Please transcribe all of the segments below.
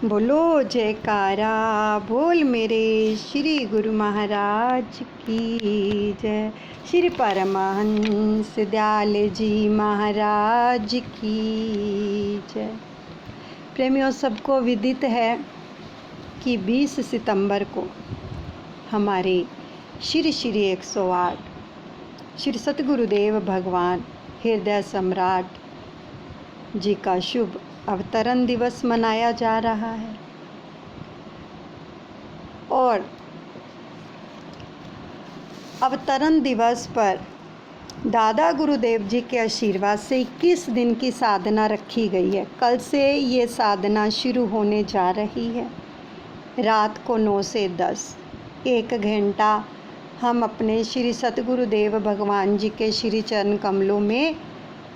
बोलो जयकारा बोल मेरे श्री गुरु महाराज की जय। श्री परमहंस दयाल जी महाराज की जय। प्रेमियों, सबको विदित है कि 20 सितंबर को हमारे श्री श्री 108 श्री सतगुरुदेव भगवान हृदय सम्राट जी का शुभ अवतरण दिवस मनाया जा रहा है। और अवतरण दिवस पर दादा गुरुदेव जी के आशीर्वाद से 21 दिन की साधना रखी गई है। कल से ये साधना शुरू होने जा रही है। रात को 9 से 10 1 घंटा हम अपने श्री सतगुरुदेव भगवान जी के श्री चरण कमलों में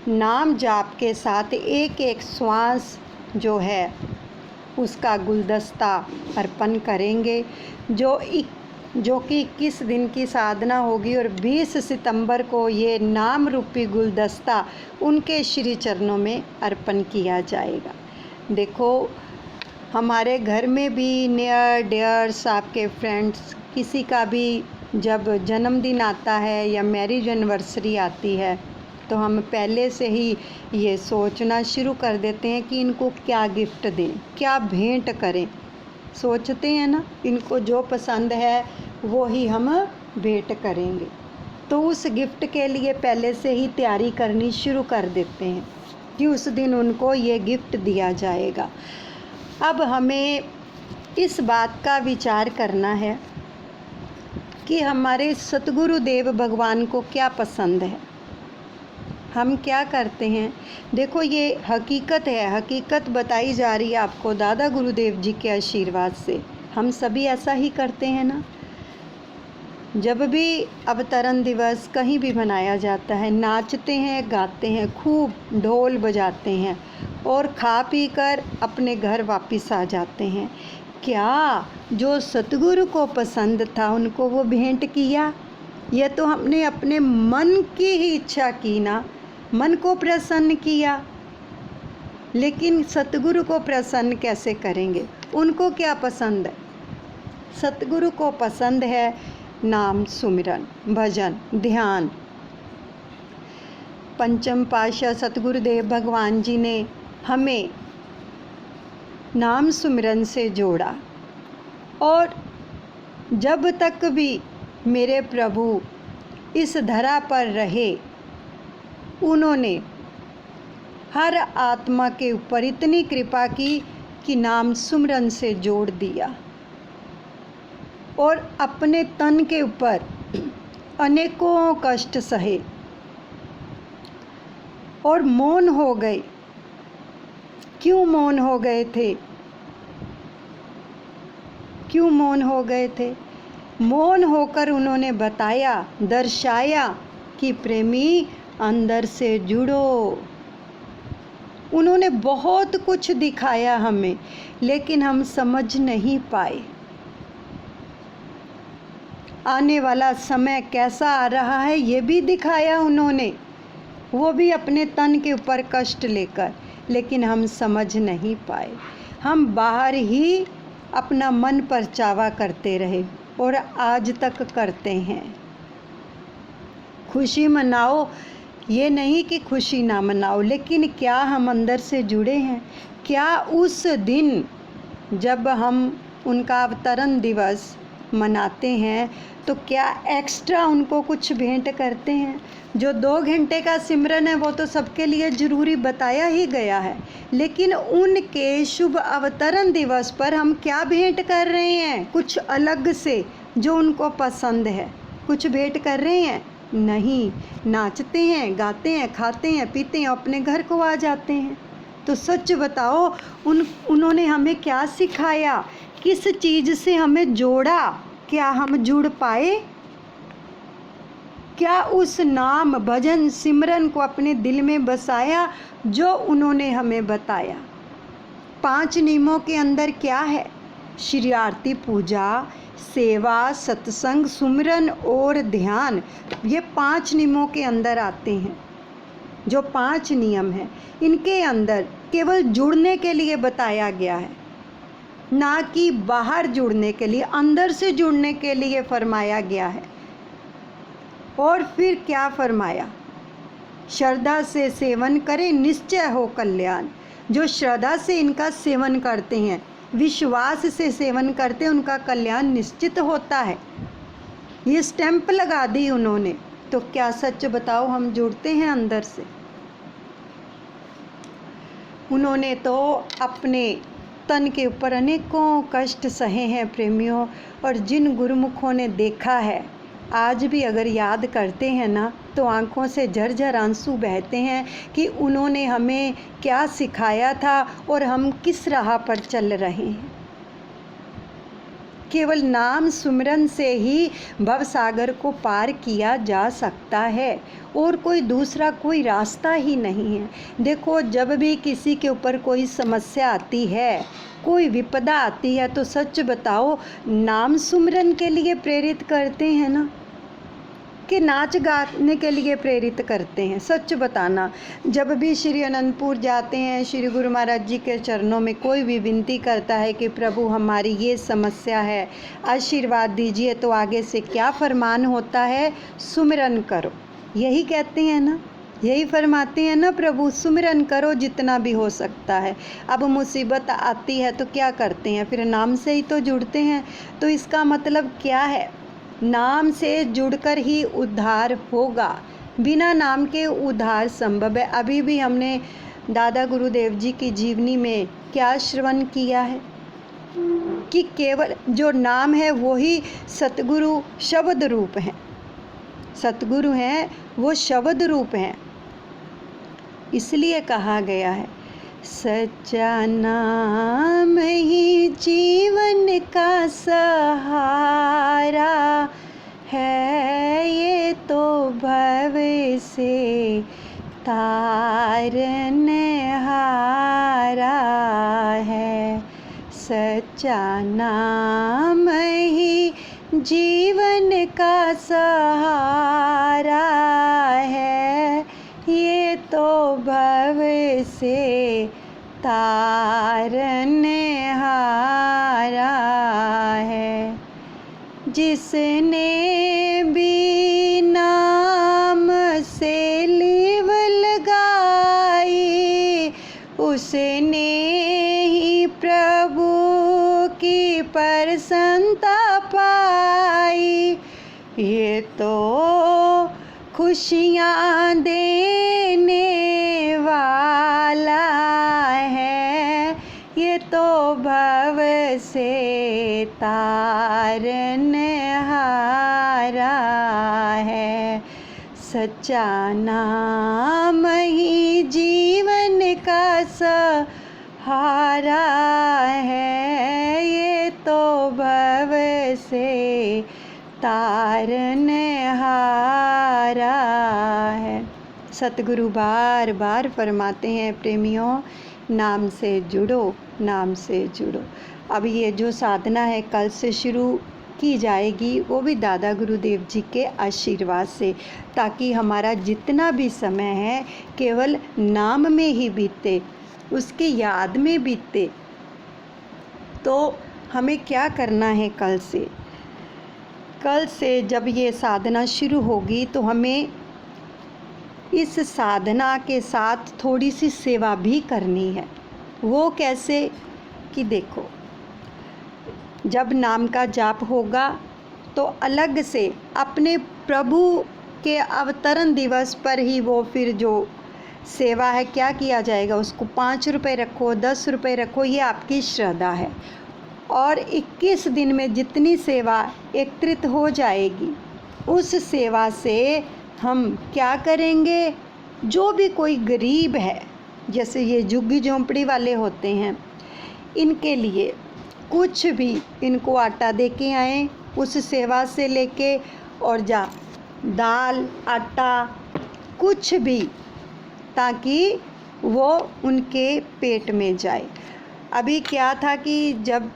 नाम जाप के साथ एक एक श्वास जो है उसका गुलदस्ता अर्पण करेंगे, जो कि 21 दिन की साधना होगी। और 20 सितंबर को ये नाम रूपी गुलदस्ता उनके श्री चरणों में अर्पण किया जाएगा। देखो, हमारे घर में भी नियर डियर्स, आपके फ्रेंड्स, किसी का भी जब जन्मदिन आता है या मैरिज एनिवर्सरी आती है तो हम पहले से ही ये सोचना शुरू कर देते हैं कि इनको क्या गिफ्ट दें, क्या भेंट करें। सोचते हैं ना, इनको जो पसंद है वो ही हम भेंट करेंगे। तो उस गिफ्ट के लिए पहले से ही तैयारी करनी शुरू कर देते हैं कि उस दिन उनको ये गिफ्ट दिया जाएगा। अब हमें इस बात का विचार करना है कि हमारे सतगुरुदेव भगवान को क्या पसंद है, हम क्या करते हैं। देखो, ये हकीकत है, हकीकत बताई जा रही है आपको दादा गुरुदेव जी के आशीर्वाद से। हम सभी ऐसा ही करते हैं ना। जब भी अवतरण दिवस कहीं भी मनाया जाता है, नाचते हैं, गाते हैं, खूब ढोल बजाते हैं और खा पी कर अपने घर वापस आ जाते हैं। क्या जो सतगुरु को पसंद था उनको वो भेंट किया? यह तो हमने अपने मन की ही इच्छा की ना, मन को प्रसन्न किया। लेकिन सतगुरु को प्रसन्न कैसे करेंगे? उनको क्या पसंद है? सतगुरु को पसंद है नाम सुमिरन, भजन, ध्यान। पंचम पातशाह सतगुरुदेव भगवान जी ने हमें नाम सुमिरन से जोड़ा। और जब तक भी मेरे प्रभु इस धरा पर रहे, उन्होंने हर आत्मा के ऊपर इतनी कृपा की कि नाम सुमिरन से जोड़ दिया। और अपने तन के ऊपर अनेकों कष्ट सहे और मौन हो गए। क्यों मौन हो गए थे? क्यों मौन हो गए थे? मौन होकर उन्होंने बताया, दर्शाया कि प्रेमी अंदर से जुड़ो। उन्होंने बहुत कुछ दिखाया हमें, लेकिन हम समझ नहीं पाए। आने वाला समय कैसा आ रहा है ये भी दिखाया उन्होंने, वो भी अपने तन के ऊपर कष्ट लेकर, लेकिन हम समझ नहीं पाए। हम बाहर ही अपना मन परचावा करते रहे और आज तक करते हैं। खुशी मनाओ, ये नहीं कि खुशी ना मनाओ, लेकिन क्या हम अंदर से जुड़े हैं? क्या उस दिन जब हम उनका अवतरण दिवस मनाते हैं तो क्या एक्स्ट्रा उनको कुछ भेंट करते हैं? जो 2 घंटे का सिमरन है वो तो सबके लिए ज़रूरी बताया ही गया है, लेकिन उनके शुभ अवतरण दिवस पर हम क्या भेंट कर रहे हैं? कुछ अलग से जो उनको पसंद है, कुछ भेंट कर रहे हैं? नहीं, नाचते हैं, गाते हैं, खाते हैं, पीते हैं, अपने घर को आ जाते हैं। तो सच बताओ, उन्होंने हमें क्या सिखाया? किस चीज़ से हमें जोड़ा? क्या हम जुड़ पाए? क्या उस नाम, भजन, सिमरन को अपने दिल में बसाया जो उन्होंने हमें बताया? 5 नियमों के अंदर क्या है? श्री आरती, पूजा, सेवा, सत्संग, सुमिरन और ध्यान, ये 5 नियमों के अंदर आते हैं। जो 5 नियम हैं, इनके अंदर केवल जुड़ने के लिए बताया गया है। ना कि बाहर जुड़ने के लिए, अंदर से जुड़ने के लिए फरमाया गया है। और फिर क्या फरमाया? श्रद्धा से सेवन करें, निश्चय हो कल्याण। जो श्रद्धा से इनका सेवन करते हैं, विश्वास से सेवन करते हैं, उनका कल्याण निश्चित होता है। ये स्टैंप लगा दी उन्होंने। तो क्या सच बताओ हम जुड़ते हैं अंदर से? उन्होंने तो अपने तन के ऊपर अनेकों कष्ट सहे हैं प्रेमियों, और जिन गुरुमुखों ने देखा है, आज भी अगर याद करते हैं ना, तो आंखों से झरझर आंसू बहते हैं कि उन्होंने हमें क्या सिखाया था और हम किस राह पर चल रहे हैं। केवल नाम सुमिरन से ही भवसागर को पार किया जा सकता है, और कोई दूसरा कोई रास्ता ही नहीं है। देखो, जब भी किसी के ऊपर कोई समस्या आती है, कोई विपदा आती है, तो सच बताओ, नाम सुमिरन के लिए प्रेरित करते हैं ना, कि नाच गाने के लिए प्रेरित करते हैं? सच बताना। जब भी श्री अनंतपुर जाते हैं, श्री गुरु महाराज जी के चरणों में कोई भी विनती करता है कि प्रभु हमारी ये समस्या है, आशीर्वाद दीजिए, तो आगे से क्या फरमान होता है? सुमिरन करो। यही कहते हैं ना, यही फरमाते हैं ना प्रभु, सुमिरन करो जितना भी हो सकता है। अब मुसीबत आती है तो क्या करते हैं? फिर नाम से ही तो जुड़ते हैं। तो इसका मतलब क्या है? नाम से जुड़कर ही उद्धार होगा, बिना नाम के उद्धार संभव है। अभी भी हमने दादा गुरुदेव जी की जीवनी में क्या श्रवण किया है कि केवल जो नाम है वो ही सतगुरु शब्द रूप हैं। सतगुरु हैं वो शब्द रूप हैं। इसलिए कहा गया है, सच्चा नाम ही जीवन का सहारा है, ये तो भव से तारनहारा है। सच्चा नाम ही जीवन का सहारा है, ये तो भव से तारनहारा है। जिसने भी नाम से लीव लगाई, उसने ही प्रभु की प्रसन्नता पाई। ये तो खुशियाँ देने वाला है, ये तो भव से तारनहारा है। सच्चा नाम ही जीवन का सहारा है, ये तो भव से तारनहारा है। सतगुरु बार बार फरमाते हैं, प्रेमियों, नाम से जुड़ो, नाम से जुड़ो। अब ये जो साधना है कल से शुरू की जाएगी, वो भी दादा गुरुदेव जी के आशीर्वाद से, ताकि हमारा जितना भी समय है केवल नाम में ही बीते, उसकी याद में बीते। तो हमें क्या करना है कल से? कल से जब ये साधना शुरू होगी तो हमें इस साधना के साथ थोड़ी सी सेवा भी करनी है। वो कैसे? कि देखो, जब नाम का जाप होगा तो अलग से अपने प्रभु के अवतरण दिवस पर ही वो फिर जो सेवा है क्या किया जाएगा, उसको 5 रुपये रखो, 10 रुपये रखो, ये आपकी श्रद्धा है। और 21 दिन में जितनी सेवा एकत्रित हो जाएगी, उस सेवा से हम क्या करेंगे? जो भी कोई गरीब है, जैसे ये झुग्गी झोंपड़ी वाले होते हैं, इनके लिए कुछ भी इनको आटा दे के आएँ उस सेवा से लेके, और दाल आटा कुछ भी, ताकि वो उनके पेट में जाए। अभी क्या था कि जब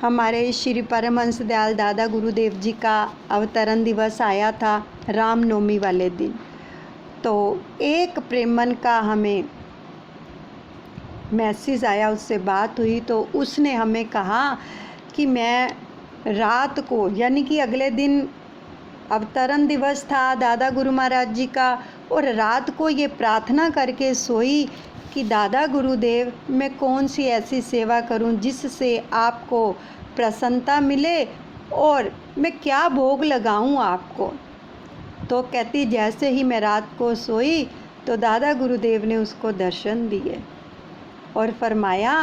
हमारे श्री परमहंस दयाल दादा गुरुदेव जी का अवतरण दिवस आया था, रामनवमी वाले दिन, तो एक प्रेमन का हमें मैसेज आया, उससे बात हुई, तो उसने हमें कहा कि मैं रात को, यानी कि अगले दिन अवतरण दिवस था दादा गुरु महाराज जी का, और रात को ये प्रार्थना करके सोई कि दादा गुरुदेव, मैं कौन सी ऐसी सेवा करूं जिससे आपको प्रसन्नता मिले, और मैं क्या भोग लगाऊं आपको। तो कहती जैसे ही मैं रात को सोई तो दादा गुरुदेव ने उसको दर्शन दिए और फरमाया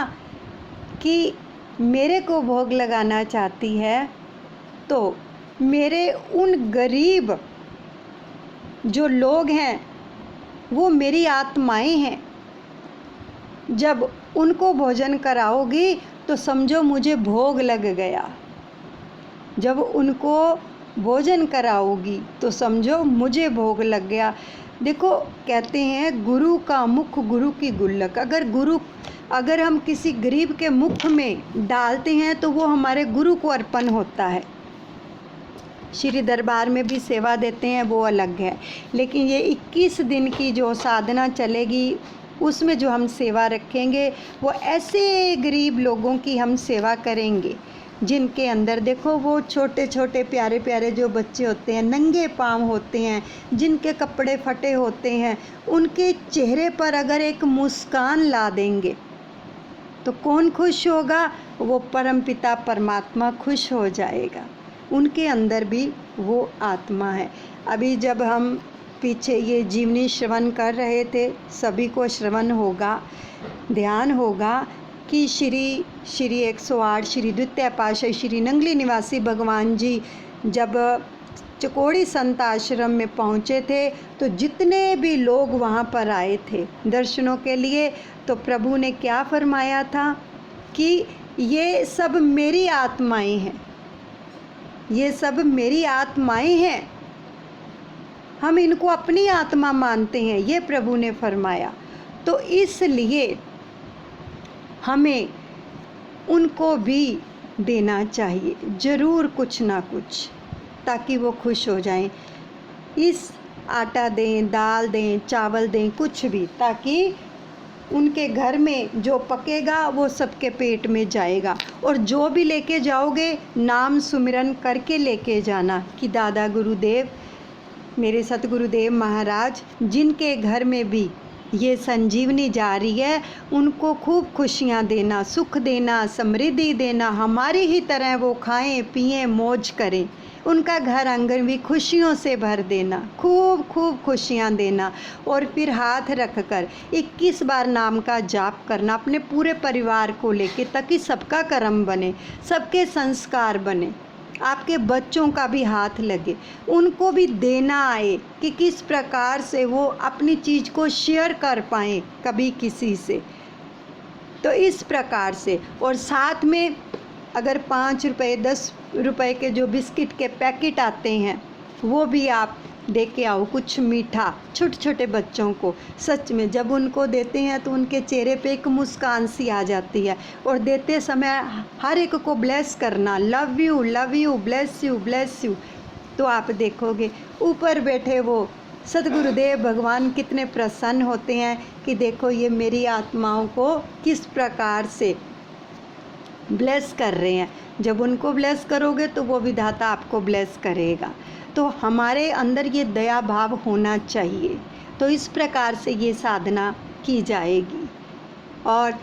कि मेरे को भोग लगाना चाहती है तो मेरे उन गरीब जो लोग हैं वो मेरी आत्माएं हैं, जब उनको भोजन कराओगी तो समझो मुझे भोग लग गया। जब उनको भोजन कराओगी तो समझो मुझे भोग लग गया। देखो, कहते हैं गुरु का मुख गुरु की गुल्लक। अगर हम किसी गरीब के मुख में डालते हैं तो वो हमारे गुरु को अर्पण होता है। श्री दरबार में भी सेवा देते हैं, वो अलग है, लेकिन ये 21 दिन की जो साधना चलेगी उसमें जो हम सेवा रखेंगे वो ऐसे गरीब लोगों की हम सेवा करेंगे जिनके अंदर, देखो, वो छोटे छोटे प्यारे प्यारे जो बच्चे होते हैं, नंगे पाँव होते हैं, जिनके कपड़े फटे होते हैं, उनके चेहरे पर अगर एक मुस्कान ला देंगे तो कौन खुश होगा? वो परमपिता परमात्मा खुश हो जाएगा। उनके अंदर भी वो आत्मा है। अभी जब हम पीछे ये जीवनी श्रवण कर रहे थे, सभी को श्रवण होगा, ध्यान होगा कि श्री 108 श्री द्वितीय पातशाही श्री नंगली निवासी भगवान जी जब चकोड़ी संत आश्रम में पहुँचे थे तो जितने भी लोग वहाँ पर आए थे दर्शनों के लिए, तो प्रभु ने क्या फरमाया था कि ये सब मेरी आत्माएं हैं, ये सब मेरी आत्माएं हैं, हम इनको अपनी आत्मा मानते हैं, ये प्रभु ने फरमाया। तो इसलिए हमें उनको भी देना चाहिए ज़रूर कुछ ना कुछ, ताकि वो खुश हो जाएं। इस आटा दें, दाल दें, चावल दें, कुछ भी, ताकि उनके घर में जो पकेगा वो सबके पेट में जाएगा। और जो भी लेके जाओगे नाम सुमिरन करके लेके जाना कि दादा गुरुदेव, मेरे सतगुरुदेव महाराज, जिनके घर में भी ये संजीवनी जा रही है, उनको खूब खुशियाँ देना, सुख देना, समृद्धि देना, हमारी ही तरह वो खाएं पिएं मौज करें, उनका घर आंगन भी खुशियों से भर देना, खूब खूब खुशियाँ देना। और फिर हाथ रख कर 21 बार नाम का जाप करना अपने पूरे परिवार को लेके, ताकि सबका कर्म बने, सबके संस्कार बने, आपके बच्चों का भी हाथ लगे, उनको भी देना आए कि किस प्रकार से वो अपनी चीज़ को शेयर कर पाएँ कभी किसी से। तो इस प्रकार से, और साथ में अगर 5 रुपए 10 रुपए के जो बिस्किट के पैकेट आते हैं वो भी आप दे के आओ, कुछ मीठा छोटे छोटे बच्चों को। सच में जब उनको देते हैं तो उनके चेहरे पे एक मुस्कान सी आ जाती है। और देते समय हर एक को ब्लेस करना, लव यू, ब्लेस यू। तो आप देखोगे ऊपर बैठे वो सतगुरुदेव भगवान कितने प्रसन्न होते हैं कि देखो ये मेरी आत्माओं को किस प्रकार से ब्लेस कर रहे हैं। जब उनको ब्लेस करोगे तो वो विधाता आपको ब्लेस करेगा। तो हमारे अंदर ये दया भाव होना चाहिए। तो इस प्रकार से ये साधना की जाएगी। और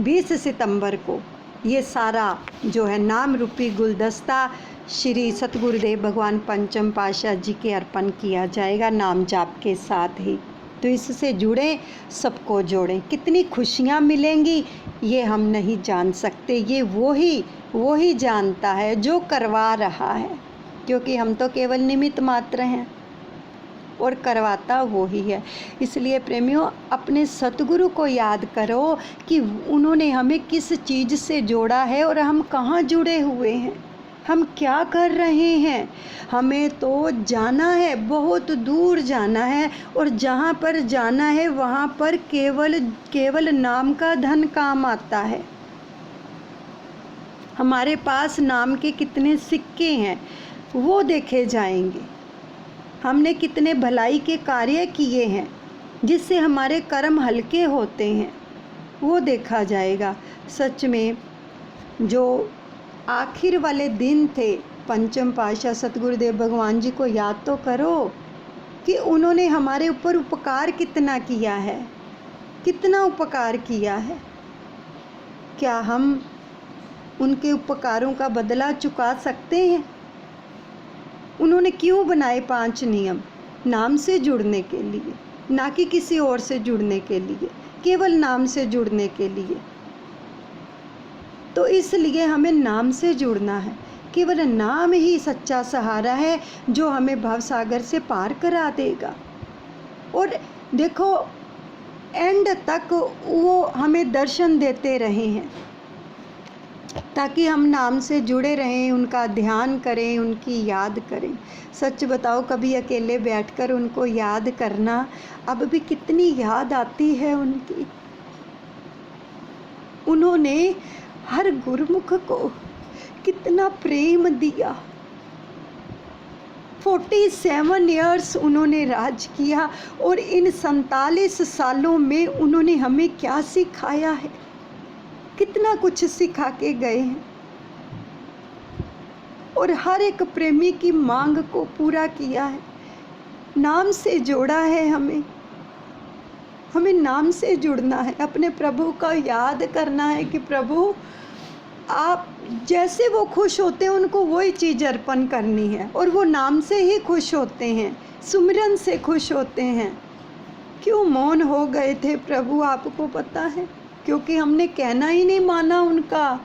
20 सितंबर को ये सारा जो है नाम रूपी गुलदस्ता श्री सतगुरुदेव भगवान पंचम पातशाह जी के अर्पण किया जाएगा नाम जाप के साथ ही। तो इससे जुड़े, सबको जोड़ें। कितनी खुशियाँ मिलेंगी ये हम नहीं जान सकते, ये वो ही जानता है जो करवा रहा है, क्योंकि हम तो केवल निमित्त मात्र हैं और करवाता वो ही है। इसलिए प्रेमियों, अपने सतगुरु को याद करो कि उन्होंने हमें किस चीज़ से जोड़ा है और हम कहाँ जुड़े हुए हैं, हम क्या कर रहे हैं। हमें तो जाना है, बहुत दूर जाना है, और जहाँ पर जाना है वहाँ पर केवल नाम का धन काम आता है। हमारे पास नाम के कितने सिक्के हैं वो देखे जाएंगे। हमने कितने भलाई के कार्य किए हैं जिससे हमारे कर्म हल्के होते हैं। वो देखा जाएगा। सच में जो आखिर वाले दिन थे, पंचम पातशाह सतगुरुदेव भगवान जी को याद तो करो कि उन्होंने हमारे ऊपर उपकार कितना किया है, कितना उपकार किया है। क्या हम उनके उपकारों का बदला चुका सकते हैं? उन्होंने क्यों बनाए 5 नियम? नाम से जुड़ने के लिए, ना कि किसी और से जुड़ने के लिए, केवल नाम से जुड़ने के लिए। तो इसलिए हमें नाम से जुड़ना है। केवल नाम ही सच्चा सहारा है जो हमें भवसागर से पार करा देगा। और देखो, एंड तक वो हमें दर्शन देते रहे हैं ताकि हम नाम से जुड़े रहें, उनका ध्यान करें, उनकी याद करें। सच बताओ, कभी अकेले बैठकर उनको याद करना, अब भी कितनी याद आती है उनकी। उन्होंने हर गुरुमुख को कितना प्रेम दिया। 47 ईयर्स उन्होंने राज किया और इन 47 सालों में उन्होंने हमें क्या सिखाया है, कितना कुछ सिखा के गए हैं। और हर एक प्रेमी की मांग को पूरा किया है, नाम से जोड़ा है हमें नाम से जुड़ना है, अपने प्रभु का याद करना है कि प्रभु आप जैसे वो खुश होते हैं उनको वही चीज़ अर्पण करनी है। और वो नाम से ही खुश होते हैं, सुमिरन से खुश होते हैं। क्यों मौन हो गए थे प्रभु, आपको पता है? क्योंकि हमने कहना ही नहीं माना उनका।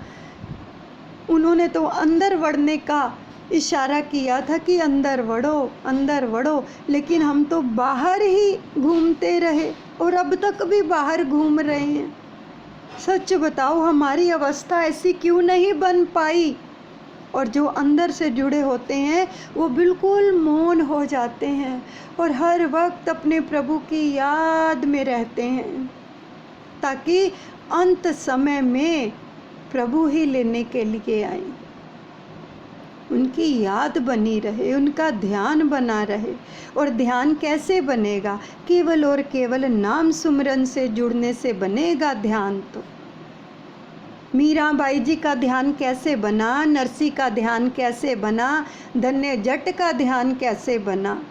उन्होंने तो अंदर बढ़ने का इशारा किया था कि अंदर बढ़ो, अंदर बढ़ो, लेकिन हम तो बाहर ही घूमते रहे और अब तक भी बाहर घूम रहे हैं। सच बताओ, हमारी अवस्था ऐसी क्यों नहीं बन पाई? और जो अंदर से जुड़े होते हैं वो बिल्कुल मौन हो जाते हैं और हर वक्त अपने प्रभु की याद में रहते हैं, ताकि अंत समय में प्रभु ही लेने के लिए आए। उनकी याद बनी रहे, उनका ध्यान बना रहे। और ध्यान कैसे बनेगा? केवल और केवल नाम सुमरन से जुड़ने से बनेगा ध्यान। तो मीराबाई जी का ध्यान कैसे बना, नरसी का ध्यान कैसे बना, धन्य जट का ध्यान कैसे बना,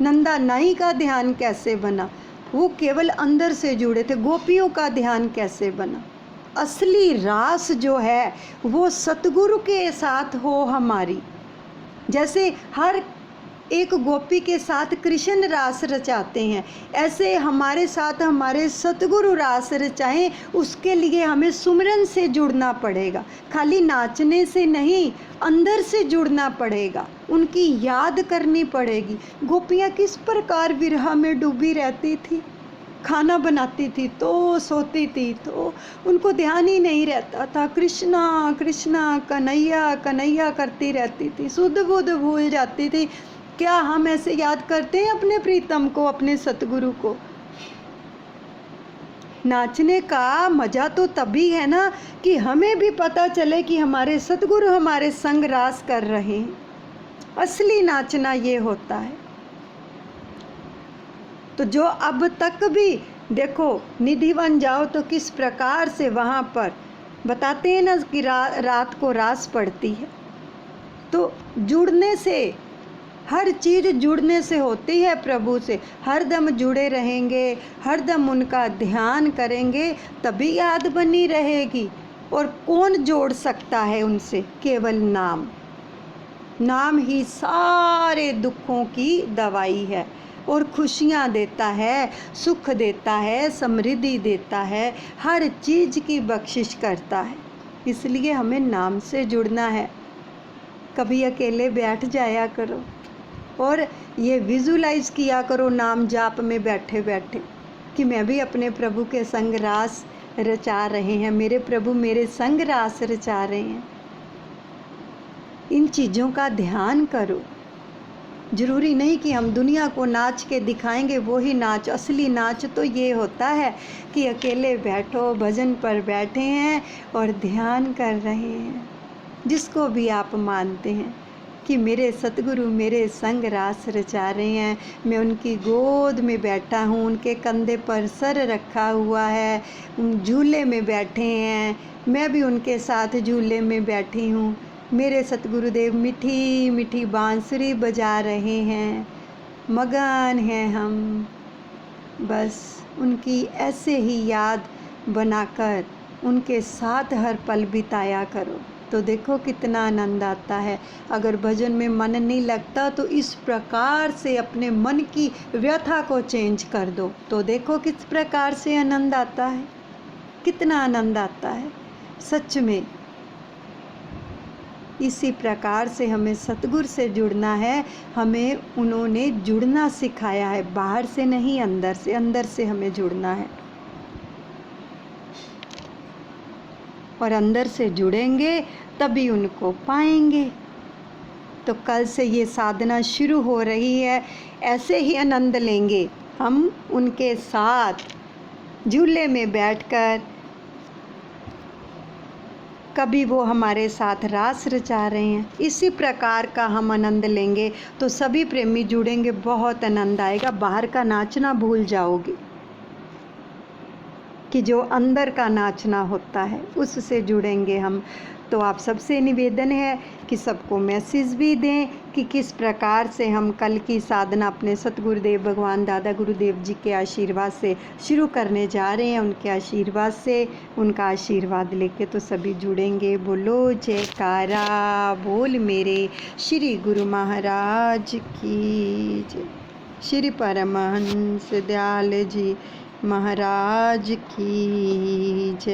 नंदा नाई का ध्यान कैसे बना? वो केवल अंदर से जुड़े थे। गोपियों का ध्यान कैसे बना? असली रास जो है वो सतगुरु के साथ हो हमारी। जैसे हर एक गोपी के साथ कृष्ण रास रचाते हैं, ऐसे हमारे साथ हमारे सतगुरु रास रचाएं। उसके लिए हमें सुमिरन से जुड़ना पड़ेगा, खाली नाचने से नहीं, अंदर से जुड़ना पड़ेगा, उनकी याद करनी पड़ेगी। गोपियाँ किस प्रकार विरह में डूबी रहती थी, खाना बनाती थी तो सोती थी तो उनको ध्यान ही नहीं रहता था। कृष्णा कृष्णा कन्हैया कन्हैया करती रहती थी, सुध बुध भूल जाती थी। क्या हम ऐसे याद करते हैं अपने प्रीतम को, अपने सतगुरु को? नाचने का मज़ा तो तभी है ना कि हमें भी पता चले कि हमारे सतगुरु हमारे संग रास कर रहे हैं। असली नाचना ये होता है। तो जो अब तक भी देखो, निधिवन जाओ तो किस प्रकार से वहाँ पर बताते हैं ना कि रात को रास पड़ती है। तो जुड़ने से, हर चीज़ जुड़ने से होती है प्रभु से। हरदम जुड़े रहेंगे, हरदम उनका ध्यान करेंगे, तभी याद बनी रहेगी। और कौन जोड़ सकता है उनसे? केवल नाम। नाम ही सारे दुखों की दवाई है और खुशियाँ देता है, सुख देता है, समृद्धि देता है, हर चीज़ की बख्शिश करता है। इसलिए हमें नाम से जुड़ना है। कभी अकेले बैठ जाया करो और ये विजुलाइज किया करो नाम जाप में बैठे बैठे कि मैं भी अपने प्रभु के संग रास रचा रहे हैं, मेरे प्रभु मेरे संग रास रचा रहे हैं। इन चीज़ों का ध्यान करो। ज़रूरी नहीं कि हम दुनिया को नाच के दिखाएंगे वो ही नाच। असली नाच तो ये होता है कि अकेले बैठो, भजन पर बैठे हैं और ध्यान कर रहे हैं, जिसको भी आप मानते हैं। कि मेरे सतगुरु मेरे संग रास रचा रहे हैं। मैं उनकी गोद में बैठा हूँ, उनके कंधे पर सर रखा हुआ है, झूले में बैठे हैं, मैं भी उनके साथ झूले में बैठी हूँ। मेरे सतगुरुदेव मीठी मीठी बांसुरी बजा रहे हैं, मगन हैं हम। बस उनकी ऐसे ही याद बनाकर उनके साथ हर पल बिताया करो, तो देखो कितना आनंद आता है। अगर भजन में मन नहीं लगता तो इस प्रकार से अपने मन की व्यथा को चेंज कर दो, तो देखो किस प्रकार से आनंद आता है, कितना आनंद आता है सच में। इसी प्रकार से हमें सतगुरु से जुड़ना है, हमें उन्होंने जुड़ना सिखाया है, बाहर से नहीं अंदर से हमें जुड़ना है। और अंदर से जुड़ेंगे तभी उनको पाएंगे। तो कल से ये साधना शुरू हो रही है, ऐसे ही आनंद लेंगे हम उनके साथ झूले में बैठकर। कभी वो हमारे साथ रास रचा रहे हैं, इसी प्रकार का हम आनंद लेंगे तो सभी प्रेमी जुड़ेंगे, बहुत आनंद आएगा। बाहर का नाचना भूल जाओगे कि जो अंदर का नाचना होता है उससे जुड़ेंगे हम। तो आप सबसे निवेदन है कि सबको मैसेज भी दें कि किस प्रकार से हम कल की साधना अपने सतगुरुदेव भगवान दादा गुरुदेव जी के आशीर्वाद से शुरू करने जा रहे हैं। उनके आशीर्वाद से, उनका आशीर्वाद लेके तो सभी जुड़ेंगे। बोलो जयकारा बोल मेरे श्री गुरु महाराज की जय। श्री परमहंस दयाल जी महाराज की जय।